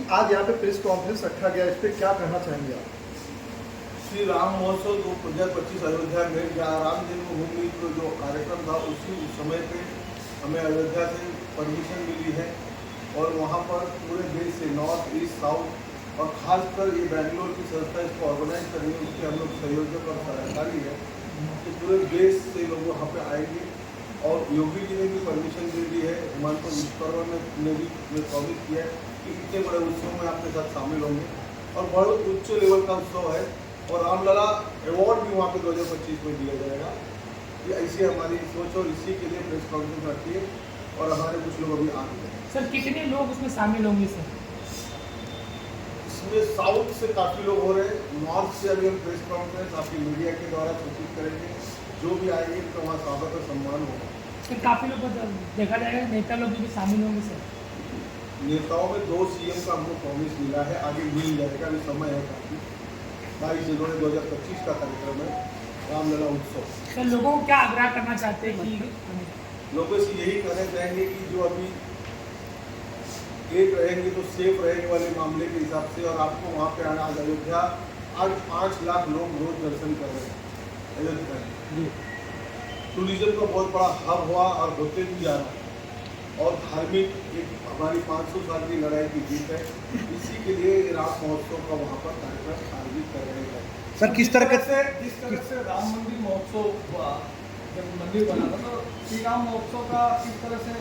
आज यहाँ पे प्रेस कॉन्फ्रेंस रखा गया, इस पर क्या कहना चाहेंगे आप? श्री राम महोत्सव 2025 अयोध्या में जहाँ राम जन्मभूमि को जो कार्यक्रम था उस समय पे हमें अयोध्या से परमिशन मिली है और वहाँ पर पूरे देश से नॉर्थ ईस्ट साउथ और खासकर ये बेंगलोर की संस्था इसको ऑर्गेनाइज कर रही है, उसके हम लोग सहयोजक और सहकारी है। तो पूरे देश से लोग वहाँ पे आएंगे और योगी जी ने भी परमिशन दे दी है, हिमांशु विश्वकर्मा ने भी प्रॉमिस किया है कि इतने बड़े उत्सव में आपके साथ शामिल होंगे और बहुत उच्च लेवल का उत्सव है और रामलला अवार्ड भी वहाँ पे 2025 में दिया जाएगा। ये ऐसी हमारी सोच और इसी के लिए प्रेस कॉन्फ्रेंस रखी है और हमारे कुछ लोग अभी आ गए हैं। सर कितने लोग उसमें शामिल होंगे सर? इसमें साउथ से काफ़ी लोग हो रहे हैं, नॉर्थ से अभी हम प्रेस कॉन्फ्रेंस आपकी मीडिया के द्वारा सूचित करेंगे, जो भी आएंगे तो वहाँ स्वागत और सम्मान होगा। सर काफ़ी लोग देखा जाएगा नेता लोग भी शामिल होंगे सर? नेताओं में 2 CM का हमको प्रॉमिस मिला है, आगे मिल जाएगा, अभी समय है काफ़ी। 22 जनवरी 2025 का कार्यक्रम है रामलला उत्सव। सर लोगों को क्या आग्रह करना चाहते हैं कि लोगों से यही कहना चाहेंगे कि जो अभी एक रहेंगे तो सेफ रहेंगे वाले मामले के हिसाब से, और आपको वहाँ पे आना, आज अयोध्या आज 5 लाख लोग रोज दर्शन कर रहे हैं अयोध्या में। टूरिज्म का बहुत बड़ा हब हुआ और होते भी जा रहा है और धार्मिक एक हमारी 500 साल की लड़ाई की जीत है। इसी के लिए राम महोत्सव का वहाँ पर कार्यक्रम आयोजित कर रहे हैं। सर किस तरह जिस तरह से राम मंदिर महोत्सव हुआ, जब मंदिर बना था, तो श्री राम महोत्सव का किस तरह से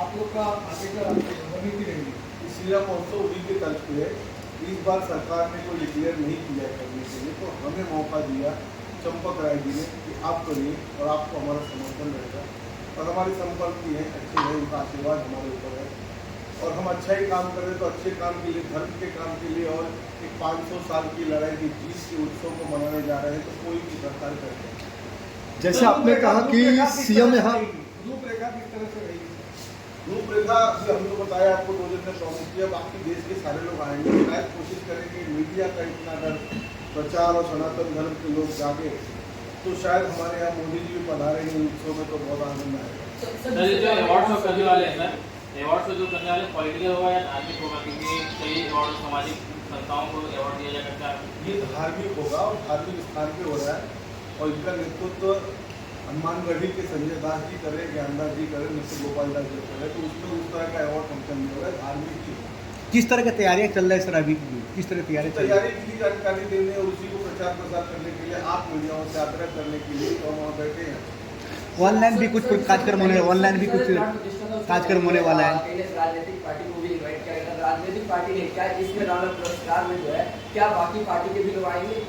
आप लोग का आगे का रणनीति रहेगी? श्री राम महोत्सव उन्हीं के तर्ज पे है। इस बार सरकार ने कोई डिक्लेयर नहीं किया करने के लिए, तो हमें मौका दिया चंपक राय जी ने कि आप करिए और आपको हमारा समर्थन रहेगा और हमारी संपर्क भी है, अच्छे है, उनका आशीर्वाद हमारे ऊपर है और हम अच्छा ही काम करें तो अच्छे काम के लिए, धर्म के काम के लिए और एक 500 साल की लड़ाई की जीत के उत्सव को मनाने जा रहे हैं, तो कोई भी सरकार करेगा। जैसे आपने कहा कि CM यहाँ रूपरेखा किस तरह से रहेगी? रूपरेखा भी हमने बताया आपको, 2 दिन में प्रॉमिस किया, बाकी देश के सारे लोग आएंगे, शायद कोशिश करेंगे मीडिया का इतना अगर प्रचार और सनातन धर्म के लोग जागे तो शायद हमारे यहाँ मोदी जी भी पधारेंगे उत्सव में, तो बहुत आनंद आएगा। सर जो अवार्ड शो करने वाले हैं सर, अवार्ड शो जो करने वाले पॉलिटिकल होगा या धार्मिक होगा, क्योंकि कई अवार्ड सामाजिक संस्थाओं को अवार्ड दिया जा सकता है? ये धार्मिक होगा और धार्मिक स्थान पे हो रहा है और इनका नेतृत्व हनुमानगढ़ी के संजय दास जी कर रहे हैं, ज्ञानदास जी कर रहे हैं, मिस्टर गोपाल दास जी कर रहे हैं, तो उसमें उस तरह का अवार्ड फंक्शन नहीं हो रहा है, धार्मिक ही। किस तरह की तैयारियां चल रही है सर? अभी किस तरह तैयारी की जानकारी देने और उसी को प्रचार प्रसार करने के लिए आप मीडियाओं से आग्रह करने के लिए तो हम वहाँ बैठे हैं। ऑनलाइन भी कुछ कार्यक्रम होने, ऑनलाइन भी कुछ कार्यक्रम होने वाला है। राजनीतिक पार्टी को भी इनवाइट करेगा, राजनीतिक पार्टी ने क्या इसमें रावण पुरस्कार में जो है, क्या बाकी पार्टी के भी लोग आएंगे?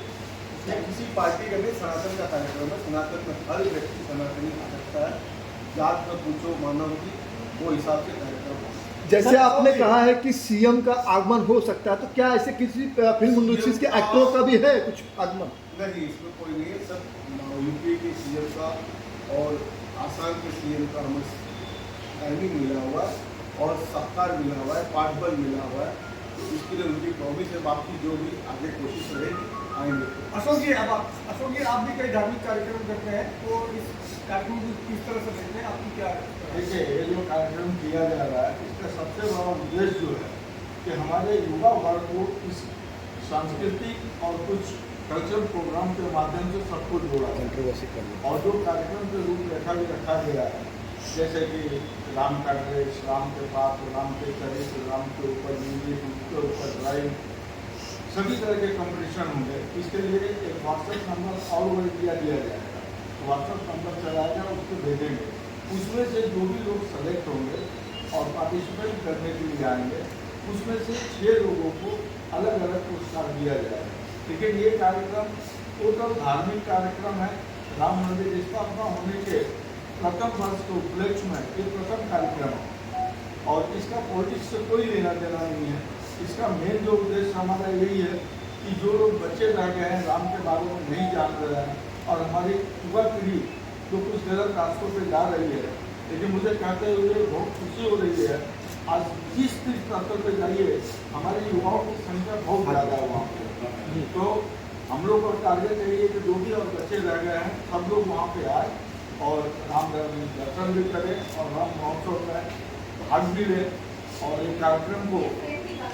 किसी पार्टी का नहीं, सनातन का कार्यक्रम है, सनातन में हर व्यक्ति सनातनी आ सकता है, जात में पूछो मानव की, वो हिसाब से कार्यक्रम है। जैसे आपने कहा है कि CM का आगमन हो सकता है, तो क्या ऐसे किसी फिल्म इंडस्ट्री के एक्टरों का भी है कुछ आगमन? नहीं, इसमें कोई नहीं है, सब यूपी के CM का और आसाम के CM का हमें टाइमिंग मिला हुआ है और सहकार मिला हुआ है, पाठबल मिला हुआ है, तो इसके लिए उनकी प्रॉमिस है, बाकी जो भी आगे कोशिश रहेगी आएंगे। अशोक जी, आप भी कई धार्मिक कार्यक्रम करते हैं, तो इस कार्यक्रम को किस तरह से देखते हैं? आपकी क्या? देखिए, ये जो कार्यक्रम किया जा रहा है, इसका सबसे बड़ा उद्देश्य जो है कि हमारे युवा वर्ग को इस सांस्कृतिक और कुछ कल्चरल प्रोग्राम के माध्यम से सबको जोड़ा है और जो कार्यक्रम के रूपरेखा भी रखा गया है, जैसे कि राम का ड्रेस, राम के पाप, राम के चरित्र, राम के ऊपर म्यूजिक, उसके ऊपर ड्राइंग, सभी तरह के कंपटीशन होंगे। इसके लिए एक व्हाट्सएप नंबर और वो दिया जाएगा, व्हाट्सएप नंबर चलाएगा, उसको भेजेंगे, उसमें से जो भी लोग सेलेक्ट होंगे और पार्टिसिपेट करने के लिए आएंगे, उसमें से 6 लोगों को अलग अलग पुरस्कार दिया जाएगा। लेकिन ये कार्यक्रम टोटल धार्मिक कार्यक्रम है। राम मंदिर स्थापना होने के प्रथम वर्ष के उपलक्ष्य में ये प्रथम कार्यक्रम है और इसका पॉलिटिक्स से कोई लेना देना नहीं है। इसका मेन जो उद्देश्य हमारा यही है कि जो लोग बच्चे रह गए हैं, राम के बारे में नहीं जान रहे हैं और हमारी युवा पीढ़ी जो कुछ गलत रास्तों पे जा रही है, लेकिन मुझे कहते हुए बहुत खुशी हो रही है। आज जिस स्तर पे जाइए, हमारे युवाओं की संख्या बहुत ज़्यादा है वहाँ पे, तो हम लोग का टारगेट यही है कि जो भी और बच्चे रह गए हैं सब लोग वहाँ पे आए और राम दर्शन भी करें और राम महोत्सव में भाग भी लें और एक कार्यक्रम को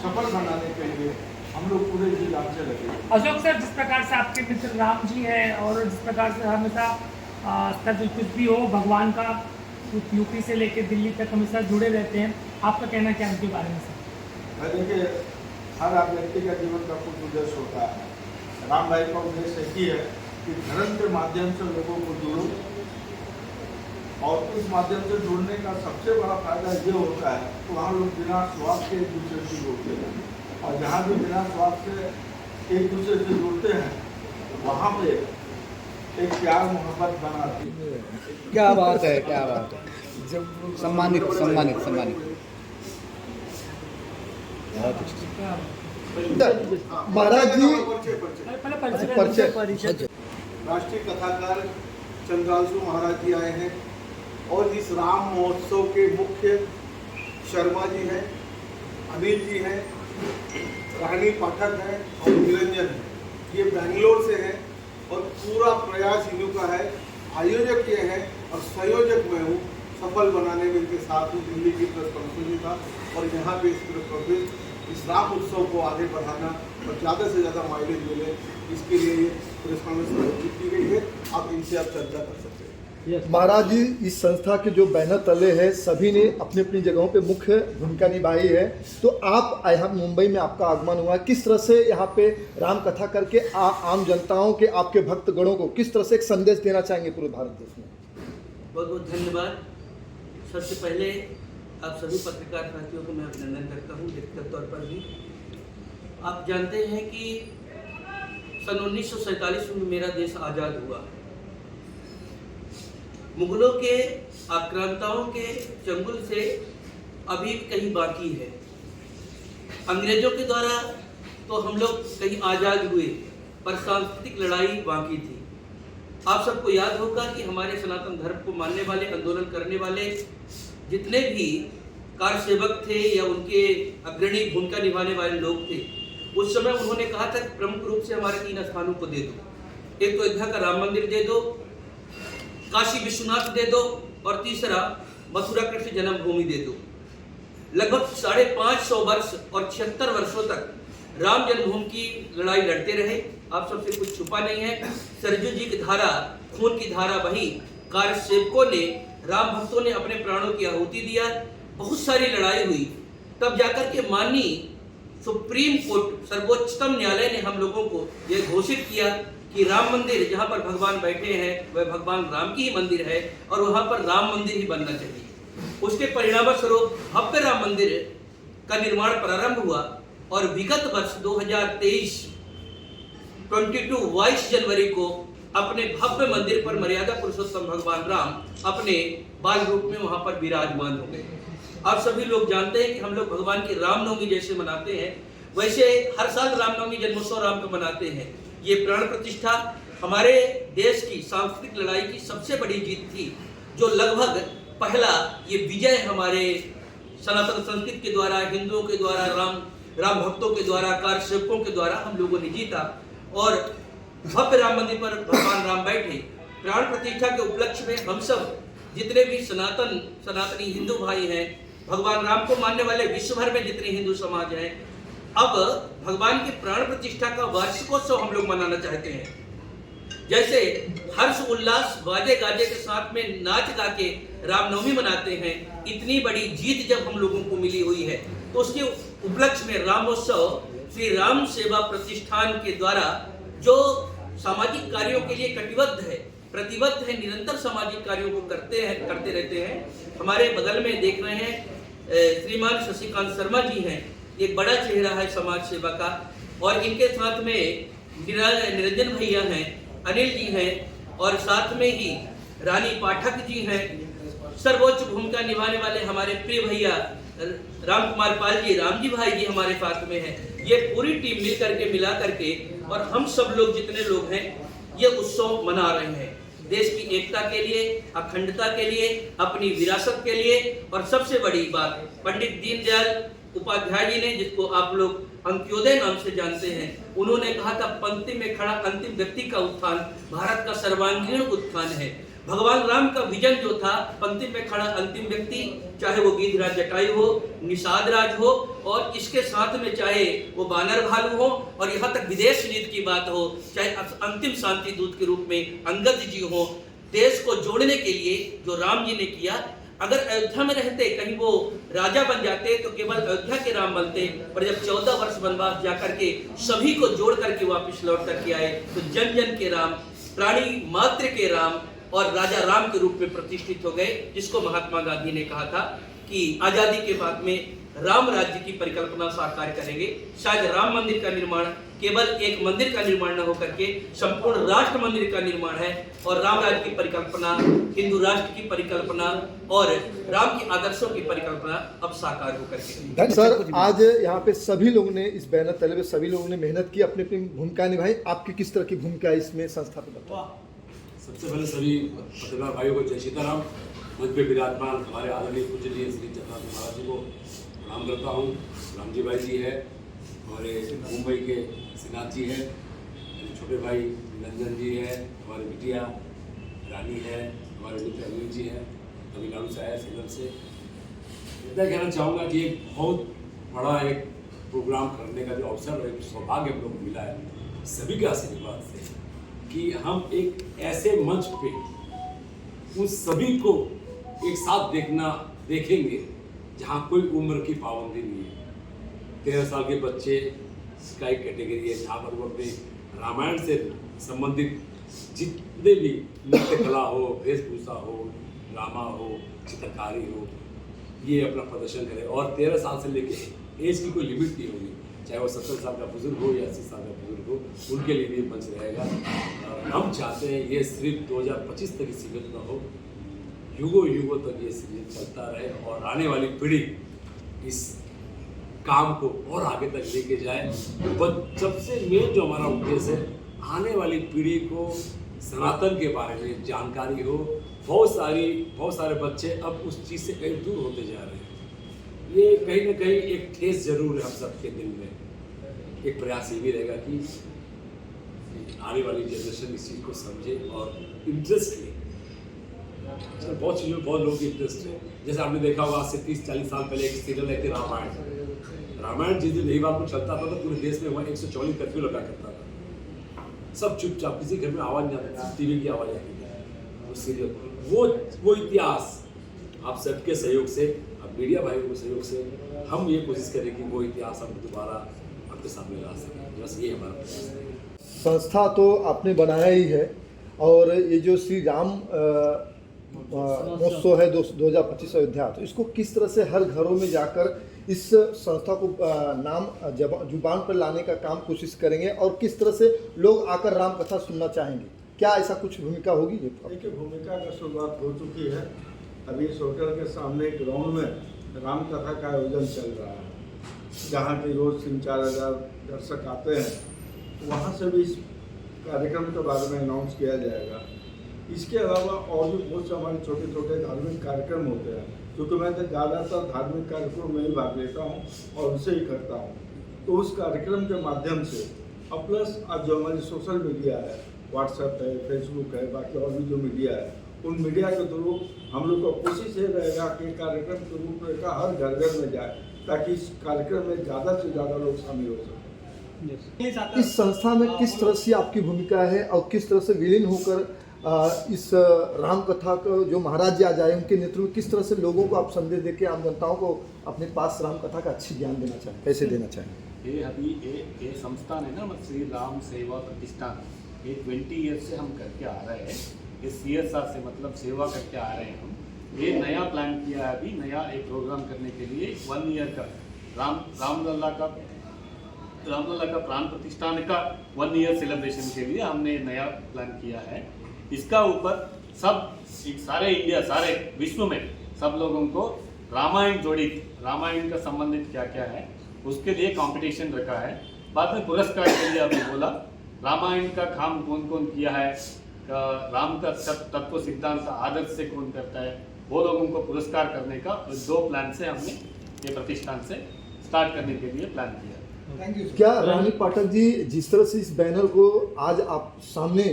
सफल बनाने के लिए हम लोग पूरे जी जान से लगे। अशोक सर, जिस प्रकार से आपके मित्र राम जी हैं और जिस प्रकार से हमेशा कुछ भी हो भगवान का यूपी से लेकर दिल्ली तक हमेशा जुड़े रहते हैं, आपका कहना क्या उनके बारे में सर? देखिए, हर व्यक्ति का जीवन का कुछ उद्देश्य होता है। राम भाई का उद्देश्य एक ही है कि धर्म के माध्यम से लोगों को जोड़ो, और उस माध्यम से जुड़ने का सबसे बड़ा फायदा ये होता है कि वहाँ लोग बिना स्वार्थ के एक दूसरे से जुड़ते हैं, और जहाँ भी बिना स्वार्थ से एक दूसरे से जुड़ते हैं वहाँ पे एक प्यार मोहब्बत बना रहती है। क्या बात है, क्या बात है। जब सम्मानित सम्मानित सम्मानित महाराज जी, परिचय राष्ट्रीय कथाकार चंद्रांशु महाराज जी आए हैं और इस राम महोत्सव के मुख्य शर्मा जी हैं, अनिल जी हैं, रानी पाठक हैं और निरंजन है। ये बेंगलोर से हैं और पूरा प्रयास इन्हों का है। आयोजक ये हैं और संयोजक मैं हूँ। सफल बनाने में इनके साथ हूँ। दिल्ली की प्रेस कॉन्फ्रेंस था और यहाँ पे इस प्रेस कॉन्फ्रेंस इस राम उत्सव को आगे बढ़ाना और ज़्यादा से ज़्यादा माइलेज मिले, इसके लिए ये प्रेस कॉन्फ्रेंस आयोजित की गई है। आप इनसे आप चर्चा कर सकते हैं। महाराज जी, इस संस्था के जो बैनर तले हैं सभी ने अपनी अपनी जगहों पे मुख्य भूमिका निभाई है, तो आप यहाँ मुंबई में आपका आगमन हुआ, किस तरह से यहाँ पे राम कथा करके आम जनताओं के, आपके भक्तगणों को किस तरह से एक संदेश देना चाहेंगे पूरे भारत देश में? बहुत बहुत धन्यवाद। सबसे पहले आप सभी पत्रकार साथियों को मैं अभिनंदन करता हूँ, व्यक्तिगत तौर पर भी। आप जानते हैं कि सन 1947 में मेरा देश आज़ाद हुआ। मुगलों के आक्रांताओं के चंगुल से अभी कहीं बाकी है। अंग्रेजों के द्वारा तो हम लोग कहीं आज़ाद हुए, पर सांस्कृतिक लड़ाई बाकी थी। आप सबको याद होगा कि हमारे सनातन धर्म को मानने वाले, आंदोलन करने वाले जितने भी कार सेवक थे या उनके अग्रणी भूमिका निभाने वाले लोग थे, उस समय उन्होंने कहा था कि प्रमुख रूप से हमारे 3 स्थानों को दे दो। एक तो अयोध्या का राम मंदिर दे दो, काशी विश्वनाथ दे दो, और तीसरा मथुरा कृष्ण जन्मभूमि दे दो। लगभग 550 वर्ष और 76 वर्षों तक राम जन्मभूमि की लड़ाई लड़ते रहे। आप सबसे कुछ छुपा नहीं है। सरजू जी की धारा, खून की धारा बही, कार्य सेवकों ने, राम भक्तों ने अपने प्राणों की आहुति दिया, बहुत सारी लड़ाई हुई। तब जाकर के माननीय सुप्रीम कोर्ट, सर्वोच्चतम न्यायालय ने हम लोगों को यह घोषित किया कि राम मंदिर जहाँ पर भगवान बैठे हैं वह भगवान राम की ही मंदिर है और वहाँ पर राम मंदिर ही बनना चाहिए। उसके परिणाम स्वरूप भव्य राम मंदिर का निर्माण प्रारंभ हुआ और विगत वर्ष 2023 22 जनवरी को अपने भव्य मंदिर पर मर्यादा पुरुषोत्तम भगवान राम अपने बाल रूप में वहां पर विराजमान हो गए। आप सभी लोग जानते हैं कि हम लोग भगवान की रामनवमी जैसे मनाते हैं, वैसे हर साल रामनवमी जन्मोत्सव राम का मनाते हैं। ये प्राण प्रतिष्ठा हमारे देश की सांस्कृतिक लड़ाई की सबसे बड़ी जीत थी, जो लगभग पहला ये विजय हमारे सनातन संस्कृति के द्वारा, हिंदुओं के द्वारा, राम भक्तों के द्वारा, कार सेवकों के द्वारा हम लोगों ने जीता और भव्य राम मंदिर पर भगवान राम बैठे। प्राण प्रतिष्ठा के उपलक्ष्य में हम सब जितने भी सनातनी हिंदू भाई हैं, भगवान राम को मानने वाले विश्व भर में जितने हिंदू समाज हैं, अब भगवान की प्राण प्रतिष्ठा का वार्षिकोत्सव हम लोग मनाना चाहते हैं। जैसे हर्ष उल्लास बाजे गाजे के साथ में नाच गा के रामनवमी मनाते हैं, इतनी बड़ी जीत जब हम लोगों को मिली हुई है तो उसके उपलक्ष्य में रामोत्सव श्री राम सेवा प्रतिष्ठान के द्वारा जो सामाजिक कार्यों के लिए प्रतिबद्ध है, निरंतर सामाजिक कार्यों को करते रहते हैं। हमारे बगल में देख रहे हैं श्रीमान शशिकांत शर्मा जी हैं, एक बड़ा चेहरा है समाज सेवा का, और इनके साथ में निरंजन भैया हैं, अनिल जी हैं, और साथ में ही रानी पाठक जी हैं। सर्वोच्च भूमिका निभाने वाले हमारे प्रिय भैया राम कुमार पाल जी, राम जी भाई जी हमारे साथ में हैं। ये पूरी टीम मिला करके और हम सब लोग जितने लोग हैं ये उत्सव मना रहे हैं, देश की एकता के लिए, अखंडता के लिए, अपनी विरासत के लिए। और सबसे बड़ी बात, पंडित दीनदयाल उपाध्याय जी ने, जिसको आप लोग अंत्योदय नाम से जानते हैं, उन्होंने कहा था पंक्ति में खड़ा अंतिम व्यक्ति का उत्थान भारत का सर्वांगीण उत्थान है। भगवान राम का विजन जो था, पंक्ति में खड़ा अंतिम व्यक्ति, चाहे वो गिद्धराज जटायु हो, निषाद राज हो, और इसके साथ में चाहे वो बानर भालू हो, और यहाँ तक विदेश नीति की बात हो, चाहे अंतिम शांति दूत के रूप में अंगद जी हो, देश को जोड़ने के लिए जो राम जी ने किया, अगर अयोध्या में रहते, कहीं वो राजा बन जाते तो केवल अयोध्या के राम बनते, पर जब 14 वर्ष वनवास जाकर के सभी को जोड़ करके वापस लौट करके आए, तो जन जन के राम, प्राणी मात्र के राम और राजा राम के रूप में प्रतिष्ठित हो गए, जिसको महात्मा गांधी ने कहा था कि आजादी के बाद में राम राज्य की परिकल्पना साकार करेंगे। शायद राम मंदिर का निर्माण केवल एक मंदिर का निर्माण न होकर के संपूर्ण राष्ट्र मंदिर का निर्माण है, और राम राज्य की परिकल्पना, हिंदू राष्ट्र की परिकल्पना और राम के आदर्शों की परिकल्पना अब साकार होकर के। सर, आज यहाँ पे सभी लोगों ने, इस बैनर तले पे सभी लोगों ने मेहनत की, अपनी अपनी भूमिका निभाई। आपकी किस तरह की भूमिका है इसमें संस्था पे बताओ। सबसे पहले सभी पत्रकार भाइयों को जय सीताराम। मंच पे विराजमान हमारे आदरणीय पूजनीय श्री जगन्नाथ महाराज जी को प्रणाम करता हूँ। राम जी भाई जी है, हमारे मुंबई के सिन्हा जी है, छोटे भाई निरंजन जी है, हमारे बिटिया रानी है, हमारे मित्र अनिल जी है, तमिलनाडु से आया सीलम से। इतना कहना चाहूँगा कि एक बहुत बड़ा एक प्रोग्राम करने का जो अवसर है, सौभाग्य हम लोग को मिला है सभी के आशीर्वाद से, कि हम एक ऐसे मंच पे उन सभी को एक साथ देखेंगे जहाँ कोई उम्र की पाबंदी नहीं है। 13 साल के बच्चे का एक कैटेगरी है जहाँ पर वो अपने रामायण से संबंधित जितने भी नृत्य कला हो, वेशभूषा हो, ड्रामा हो, चित्रकारी हो, ये अपना प्रदर्शन करें। और 13 साल से लेके एज की कोई लिमिट नहीं होगी, चाहे वो 70 साल का बुजुर्ग हो या 80 साल का बुजुर्ग हो, उनके लिए भी मंच रहेगा। हम चाहते हैं ये सिर्फ 2025 तक सीमित न हो, युगों युगों तक ये सीरीज चलता रहे और आने वाली पीढ़ी इस काम को और आगे तक लेके जाए। सबसे मेन जो हमारा उद्देश्य है, आने वाली पीढ़ी को सनातन के बारे में जानकारी हो। बहुत सारे बच्चे अब उस चीज़ से कहीं दूर होते जा रहे हैं। ये कहीं ना कहीं एक ठेस जरूर है हम सबके दिल में। एक प्रयास ये भी रहेगा कि आने वाली जनरेशन इस चीज़ को समझे और इंटरेस्ट ले। बहुत चीज़ों बहुत लोगों की इंटरेस्ट है। जैसे आपने देखा होगा, आज से 30-40 साल पहले एक सीरियल है रामायण जिस दिन रविवार को चलता था तो पूरे देश में वहाँ 144 कर्फ्यू लगा करता था। सब चुपचाप, किसी घर में आवाज़ नहीं आती थी, टीवी की आवाज़ आती थी। वो सीरियल, वो इतिहास आप सबके सहयोग से, आप मीडिया भाइयों के सहयोग से हम ये कोशिश करें कि वो इतिहास हम दोबारा आपके सामने ला सकें। बस ये हमारा प्रयास है। संस्था तो आपने बनाया ही है, और ये जो श्री राम महोत्सव है 2025 अयोध्या, तो इसको किस तरह से हर घरों में जाकर इस संस्था को नाम जुबान पर लाने का काम कोशिश करेंगे, और किस तरह से लोग आकर राम कथा सुनना चाहेंगे? क्या ऐसा कुछ भूमिका होगी? देखिए, भूमिका का शुरुआत हो चुकी है। अभी इस होटल के सामने ग्राउंड में राम कथा का आयोजन चल रहा है, जहाँ की रोज 3-4 हज़ार दर्शक आते हैं। वहाँ से भी इस कार्यक्रम के बारे में अनाउंस किया जाएगा। इसके अलावा और भी बहुत से हमारे छोटे छोटे धार्मिक कार्यक्रम होते हैं, क्योंकि मैं तो ज़्यादातर धार्मिक कार्यक्रम में ही भाग लेता हूँ और उसे ही करता हूँ। तो उस कार्यक्रम के माध्यम से और प्लस आज जो हमारी सोशल मीडिया है, व्हाट्सएप है, फेसबुक है, बाकी और भी जो मीडिया है, उन मीडिया के थ्रू हम लोग का कोशिश ये रहेगा कि कार्यक्रम के रूप में का हर घर घर में जाए, ताकि इस कार्यक्रम में ज़्यादा से ज़्यादा लोग शामिल हो सकें। इस संस्था में किस तरह से आपकी भूमिका है, और किस तरह से विलीन होकर इस राम कथा को जो महाराज जी आ जाए उनके नेतृत्व में किस तरह से लोगों को आप संदेश देके आम जनताओं को अपने पास राम कथा का अच्छी ज्ञान देना चाहें, कैसे देना चाहें? ये अभी ये संस्थान है ना, श्री राम सेवा प्रतिष्ठान, ये 20 ईयर्स से हम करके आ रहे हैं। ये CSR से मतलब सेवा करके आ रहे हैं हम। ये नया प्लान किया है अभी, नया एक प्रोग्राम करने के लिए 1 ईयर का रामलला का प्राण प्रतिष्ठान का 1 ईयर सेलिब्रेशन के लिए हमने नया प्लान किया है। इसका ऊपर सब सारे इंडिया, सारे विश्व में सब लोगों को रामायण रामायण का संबंधित क्या क्या है उसके लिए कंपटीशन रखा है। बाद में पुरस्कार के लिए अभी बोला रामायण का काम कौन कौन किया है, राम का तत्व सिद्धांत आदर्श से कौन करता है, वो लोगों को पुरस्कार करने का 2 प्लान से हमने ये प्रतिष्ठान से स्टार्ट करने के लिए प्लान किया। क्या रानी पाठक जी, जिस तरह से इस बैनर को आज आप सामने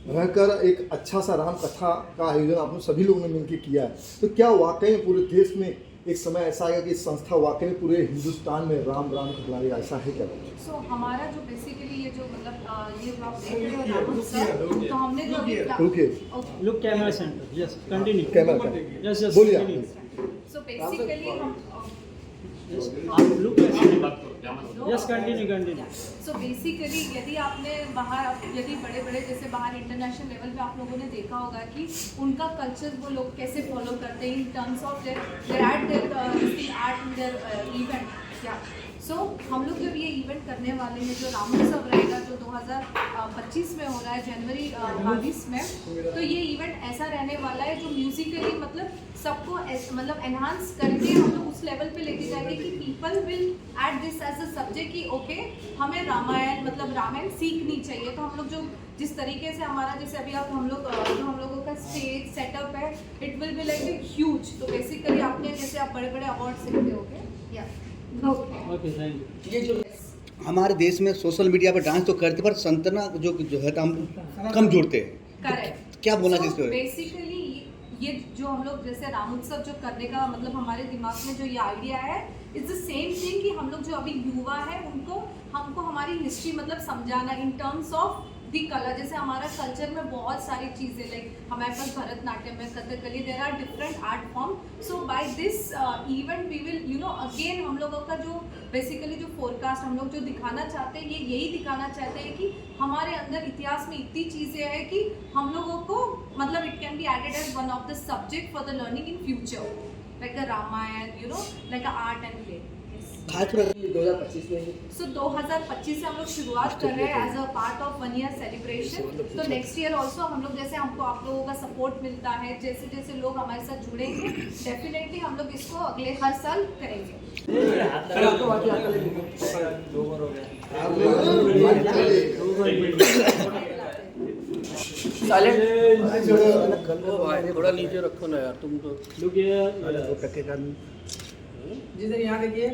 रहकर एक अच्छा सा राम कथा का आयोजन आप लोग सभी लोगों ने मिलकर किया है, तो क्या वाकई में पूरे देश में एक समय ऐसा आएगा कि इस संस्था वाकई में पूरे हिंदुस्तान में राम राम कहलाएगा, ऐसा है क्या? सो हमारा जो बेसिकली ये जो मतलब ये आप देख रहे हो रामोत्सव, तो हमने जो अभी look camera centre, yes continue camera yes बोलिए आप। सो बेसिकली हम आप लुक कैसे बात करो, यस कंटिन्यू। सो बेसिकली यदि आपने बाहर यदि बड़े बड़े जैसे बाहर इंटरनेशनल लेवल पे आप लोगों ने देखा होगा कि उनका कल्चर वो लोग कैसे फॉलो करते हैं in terms of their art in their event. या सो हम लोग जब ये इवेंट करने वाले हैं जो रामोत्सव रहेगा जो 2025 में हो रहा है जनवरी 22 में, तो ये इवेंट ऐसा रहने वाला है जो म्यूजिकली मतलब सबको मतलब एनहांस करके हम लोग उस लेवल पे लेके जाएंगे कि people will add this as a subject कि ओके हमें रामायण मतलब रामायण सीखनी चाहिए। तो हम लोग जो जिस तरीके से हमारा जैसे अभी आप हम लोगों का स्टेज सेटअप है, it will be like huge. तो बेसिकली आपने जैसे आप बड़े बड़े अवार्ड देखते होगे या ओके थैंक यू। ये जो हमारे देश में सोशल मीडिया पर डांस तो करते पर संतना जो है तो हम कम जुड़ते हैं, करेक्ट क्या बोलना चाहिए इस पे? बेसिकली ये जो हम लोग जैसे रामोत्सव जो करने का मतलब हमारे दिमाग में जो ये आइडिया है इट्स द सेम थिंग कि हम लोग जो अभी युवा है हमको हमारी हिस्ट्री मतलब समझाना इन टर्म्स ऑफ दी कला। जैसे हमारा कल्चर में बहुत सारी चीज़ें लाइक हमारे पास भरतनाट्यम है, Kathakali, there are different art form. So by this event we will again हम लोगों का जो बेसिकली जो फोरकास्ट हम लोग जो दिखाना चाहते हैं ये यही दिखाना चाहते हैं कि हमारे अंदर इतिहास में इतनी चीज़ें हैं कि हम लोगों को मतलब it can be added as one of the subject for the learning in future like the Ramayana like a art and play. 2025 में सो 2025 से हम लोग शुरुआत कर रहे हैं as a part of 1 year celebration. तो नेक्स्ट ईयर ऑल्सो हम लोग जैसे हमको आप लोगों का सपोर्ट मिलता है, जैसे जैसे लोग हमारे साथ जुड़ेंगे डेफिनेटली हम लोग इसको अगले हर साल करेंगे। थोड़ा नीचे रखो ना यार तुम तो। लुक ये जिधर यहाँ देखिए